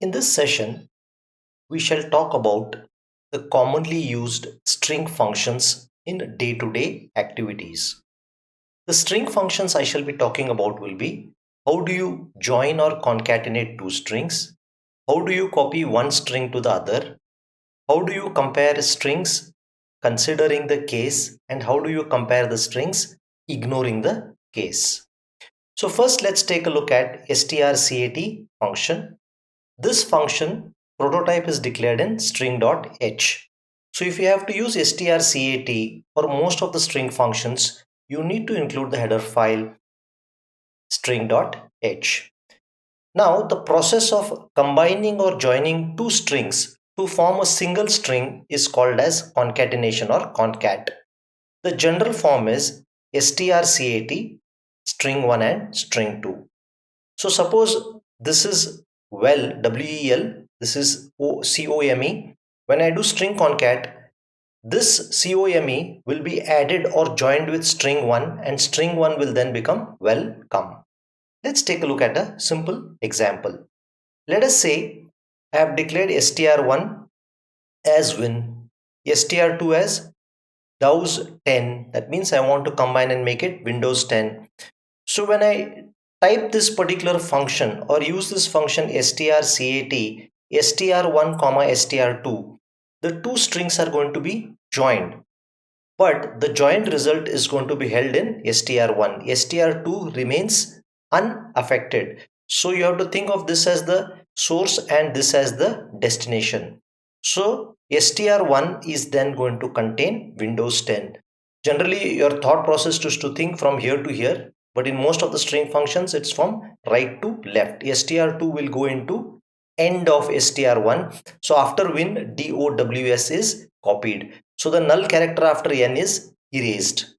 In this session, we shall talk about the commonly used string functions in day-to-day activities. The string functions I shall be talking about will be: how do you join or concatenate two strings? How do you copy one string to the other? How do you compare strings considering the case? And how do you compare the strings ignoring the case? So first let's take a look at strcat function. This function prototype is declared in string.h. So if you have to use strcat for most of the string functions, you need to include the header file string.h. Now the process of combining or joining two strings to form a single string is called as concatenation or concat. The general form is strcat string1 and string2. So suppose this is well, this is COME. When I do string concat, this COME will be added or joined with string 1 and string 1 will then become welcome. Let's take a look at a simple example. Let us say I have declared str1 as win, str2 as Dows 10. That means I want to combine and make it Windows 10. So when I type this particular function or use this function strcat str1 comma str2, the two strings are going to be joined, but the joined result is going to be held in str1. str2 remains unaffected. So you have to think of this as the source and this as the destination. So str1 is then going to contain Windows 10. Generally your thought process is to think from here to here, but in most of the string functions it's from right to left. str2 will go into end of str1. So after win, dows is copied. So the null character after n is erased.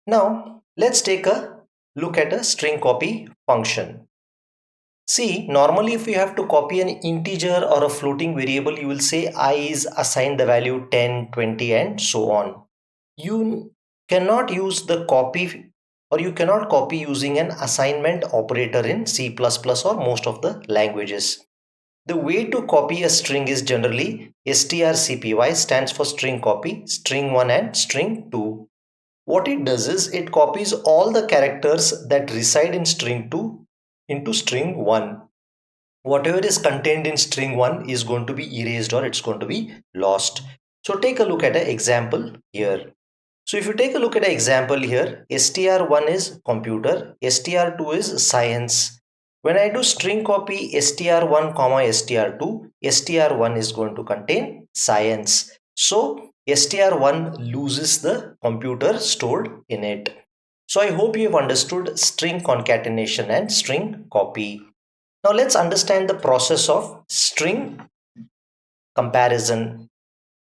Now let's take a look at a string copy function. See, normally if you have to copy an integer or a floating variable, you will say I is assigned the value 10, 20 and so on. You cannot use the copy or you cannot copy using an assignment operator in C++ or most of the languages. The way to copy a string is generally strcpy, stands for string copy, string 1 and string 2. What it does is it copies all the characters that reside in string 2 into string 1. Whatever is contained in string 1 is going to be erased or it's going to be lost. So take a look at an example here. So if you take a look at an example here, str1 is computer, str2 is science. When I do string copy str1 comma str2, str1 is going to contain science. So str1 loses the computer stored in it. So I hope you have understood string concatenation and string copy. Now let's understand the process of string comparison.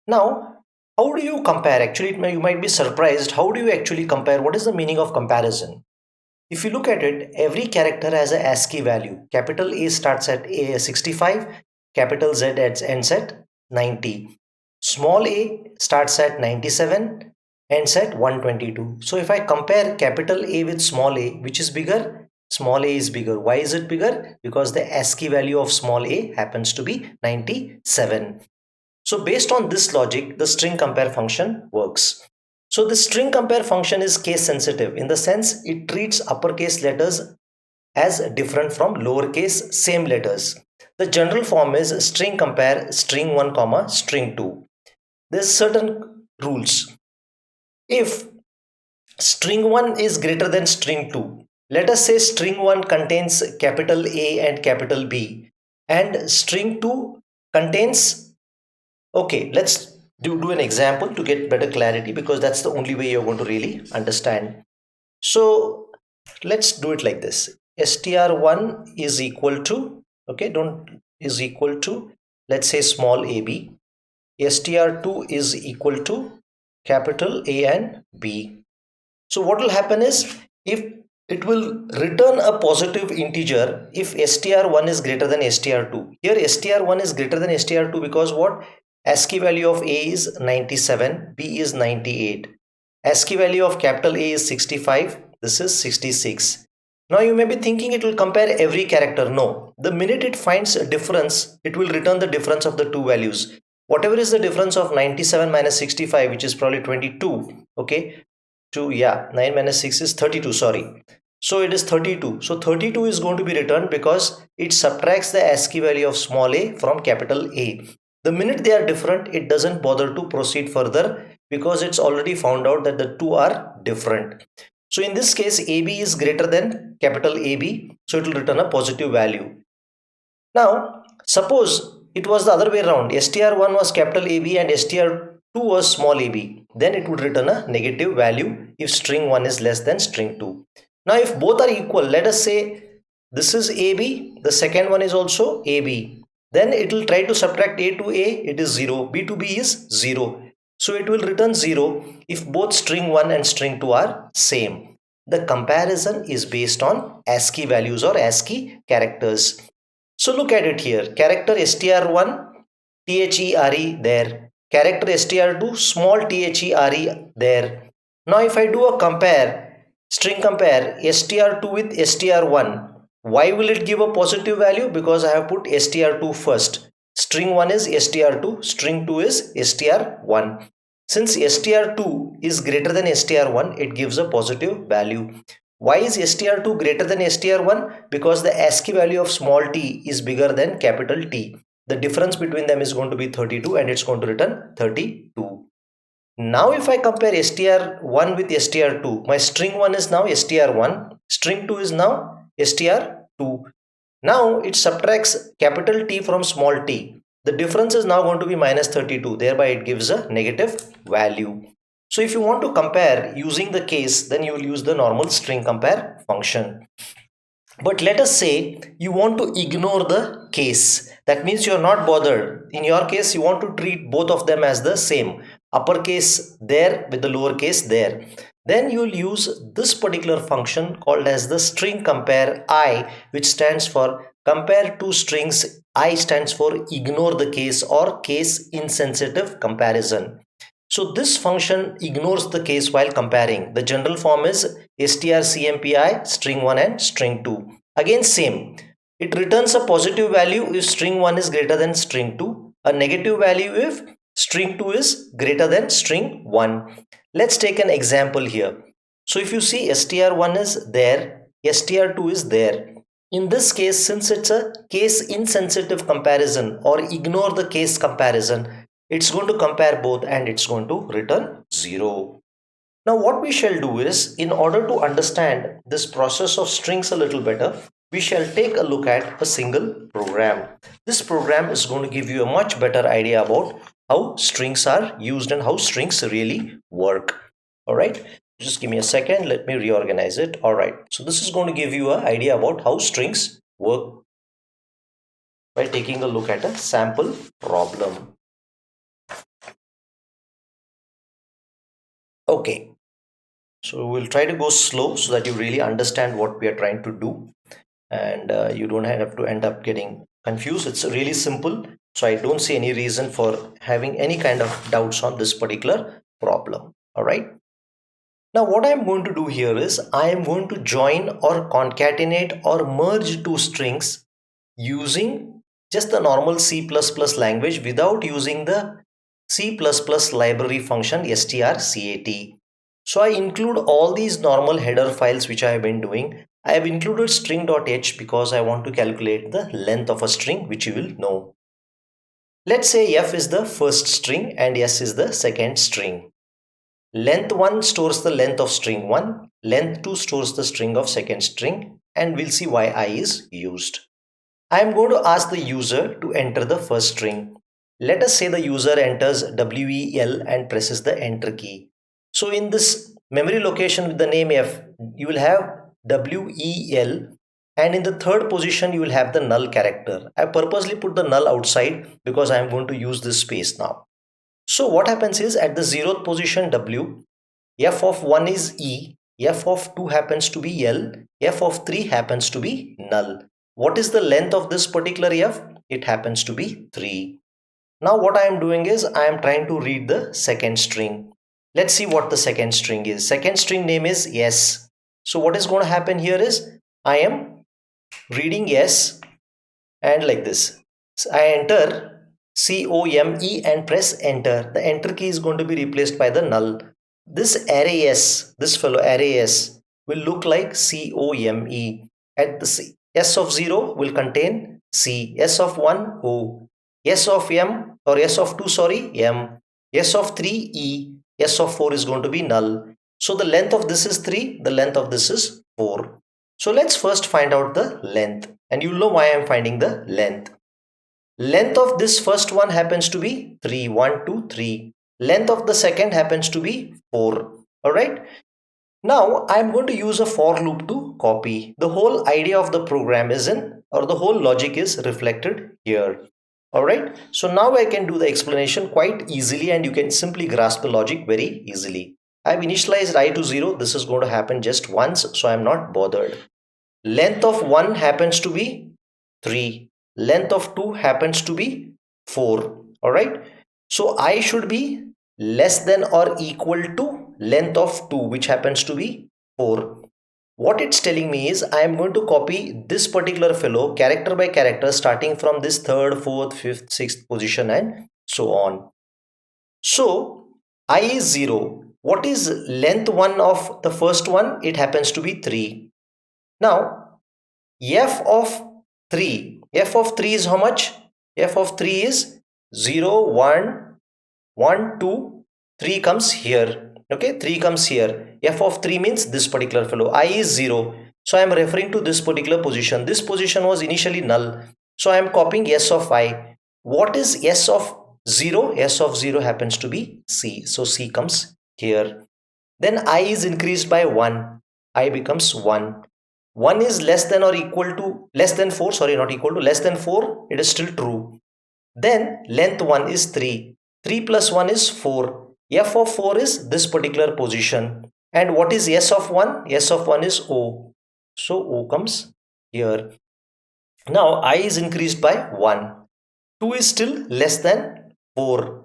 Now, how do you compare? Actually, you might be surprised. How do you actually compare? What is the meaning of comparison? If you look at it, every character has a ASCII value. Capital A starts at 65, capital Z ends at 90. Small a starts at 97, ends at 122. So if I compare capital A with small a, which is bigger? Small a is bigger. Why is it bigger? Because the ASCII value of small a happens to be 97. So based on this logic, the string compare function works. So the string compare function is case sensitive in the sense it treats uppercase letters as different from lowercase same letters. The general form is string compare string 1 comma string 2. There's certain rules. If string 1 is greater than string 2, let us say string 1 contains capital A and capital B and string 2 contains, okay, let's do an example to get better clarity because that's the only way you're going to really understand. So let's do it like this. str1 is equal to, okay, don't is equal to, let's say small ab. str2 is equal to capital A and B. So what will happen is if it will return a positive integer if str1 is greater than str2. Here str1 is greater than str2 because what? ASCII value of A is 97, B is 98. ASCII value of capital A is 65, this is 66. Now you may be thinking it will compare every character. No, the minute it finds a difference, it will return the difference of the two values. Whatever is the difference of 97 minus 65, which is probably 22. Okay, 2, yeah, 9 minus 6 is 32, sorry. So it is 32. So 32 is going to be returned because it subtracts the ASCII value of small a from capital A. The minute they are different, it doesn't bother to proceed further because it's already found out that the two are different. So in this case, AB is greater than capital AB, so it will return a positive value. Now, suppose it was the other way around, str1 was capital AB and str2 was small ab, then it would return a negative value if string 1 is less than string 2. Now, if both are equal, let us say this is AB, the second one is also AB, then it will try to subtract A to A, it is 0, B to B is 0. So it will return 0 if both string 1 and string 2 are same. The comparison is based on ASCII values or ASCII characters. So look at it here. Character str1 there. Character str2 small there. Now if I do a compare, string compare str2 with str1, why will it give a positive value? Because I have put str2 first. String 1 is str2, string 2 is str1. Since str2 is greater than str1, it gives a positive value. Why is str2 greater than str1? Because the ASCII value of small t is bigger than capital T. The difference between them is going to be 32 and it's going to return 32. Now if I compare str1 with str2, my string 1 is now str1, string 2 is now str2. Now it subtracts capital T from small t. The difference is now going to be minus 32, thereby it gives a negative value. So if you want to compare using the case, then you will use the normal string compare function. But let us say you want to ignore the case. That means you are not bothered. In your case, you want to treat both of them as the same. Uppercase there with the lowercase there. Then you will use this particular function called as the string compare I, which stands for compare two strings. I stands for ignore the case or case insensitive comparison. So this function ignores the case while comparing. The general form is strcmpi string 1 and string 2. Again same. It returns a positive value if string 1 is greater than string 2. A negative value if string 2 is greater than string 1. Let's take an example here. So if you see str1 is there, str2 is there. In this case, since it's a case insensitive comparison or ignore the case comparison, it's going to compare both and it's going to return 0. Now what we shall do is, in order to understand this process of strings a little better, we shall take a look at a single program. This program is going to give you a much better idea about how strings are used and how strings really work. Alright, just give me a second, let me reorganize it. Alright, so this is going to give you an idea about how strings work by taking a look at a sample problem. Okay, so we'll try to go slow so that you really understand what we are trying to do and you don't have to end up getting confused. It's really simple, so I don't see any reason for having any kind of doubts on this particular problem. All right. Now what I'm going to do here is I am going to join or concatenate or merge two strings using just the normal C++ language without using the C++ library function strcat. So I include all these normal header files which I have been doing. I have included string.h because I want to calculate the length of a string, which you will know. Let's say f is the first string and s is the second string. Length 1 stores the length of string 1, length 2 stores the string of second string, and we'll see why I is used. I am going to ask the user to enter the first string. Let us say the user enters WEL and presses the enter key. So in this memory location with the name F, you will have WEL, and in the third position you will have the null character. I purposely put the null outside because I am going to use this space now. So what happens is at the 0th position W, f of 1 is E, f of 2 happens to be L, f of 3 happens to be null. What is the length of this particular f? It happens to be 3. Now what I am doing is I am trying to read the second string. Let's see what the second string is. Second string name is yes. So what is going to happen here is I am reading yes and like this. So I enter COME and press enter. The enter key is going to be replaced by the null. This array S, this fellow array S will look like COME. At the C, S of 0 will contain C, S of 1 O, S of M or S of 2 sorry M, S of 3 E, S of 4 is going to be null. So the length of this is 3, the length of this is 4. So let's first find out the length, and you'll know why I'm finding the length. Length of this first one happens to be 3, 1, 2, 3. Length of the second happens to be 4. Alright. Now I'm going to use a for loop to copy. The whole idea of the program is in, or the whole logic is reflected here. Alright. So now I can do the explanation quite easily and you can simply grasp the logic very easily. I've initialized I to 0. This is going to happen just once, so I'm not bothered. Length of 1 happens to be 3. Length of 2 happens to be 4. Alright. So I should be less than or equal to length of 2, which happens to be 4. What it's telling me is I am going to copy this particular fellow character by character, starting from this third, fourth, fifth, sixth position and so on. So I is 0. What is length 1 of the first one? It happens to be 3. Now f of 3, f of 3 is how much? F of 3 is 0, 1, 1, 2, 3 comes here. Okay, 3 comes here. F of 3 means this particular fellow. I is 0. So I am referring to this particular position. This position was initially null. So I am copying S of I. What is S of 0? S of 0 happens to be C. So C comes here. Then I is increased by 1. I becomes 1. 1 is less than or equal to, less than 4, sorry, not equal to, less than 4, it is still true. Then length 1 is 3. 3 plus 1 is 4. F of 4 is this particular position. And what is S of 1? S of 1 is O. So O comes here. Now I is increased by 1. 2 is still less than 4.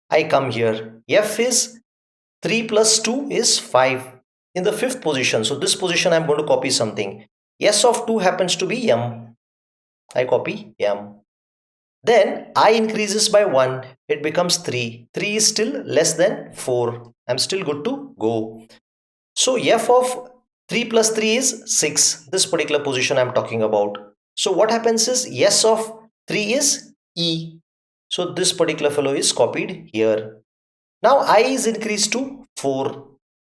I come here. F is 3 plus 2 is 5 in the fifth position. So this position I'm going to copy something. S of 2 happens to be M. I copy M. Then I increases by 1. It becomes 3. 3 is still less than 4. I'm still good to go. So F of 3 plus 3 is 6. This particular position I'm talking about. So what happens is S of 3 is E. So this particular fellow is copied here. Now I is increased to 4.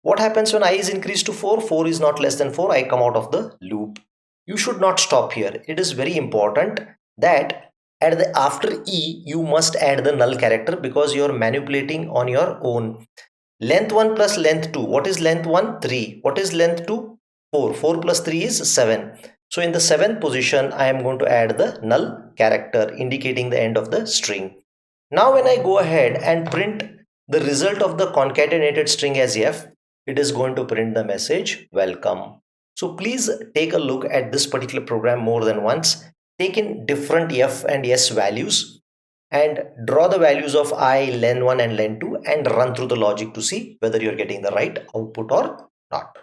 What happens when I is increased to 4? 4 is not less than 4. I come out of the loop. You should not stop here. It is very important that at the after E you must add the null character, because you are manipulating on your own. Length 1 plus length 2. What is length 1? 3. What is length 2? 4. 4 plus 3 is 7. So in the 7th position I am going to add the null character indicating the end of the string. Now when I go ahead and print the result of the concatenated string as F, it is going to print the message welcome. So please take a look at this particular program more than once. Take in different F and S values and draw the values of I, len1 and len2 and run through the logic to see whether you're getting the right output or not.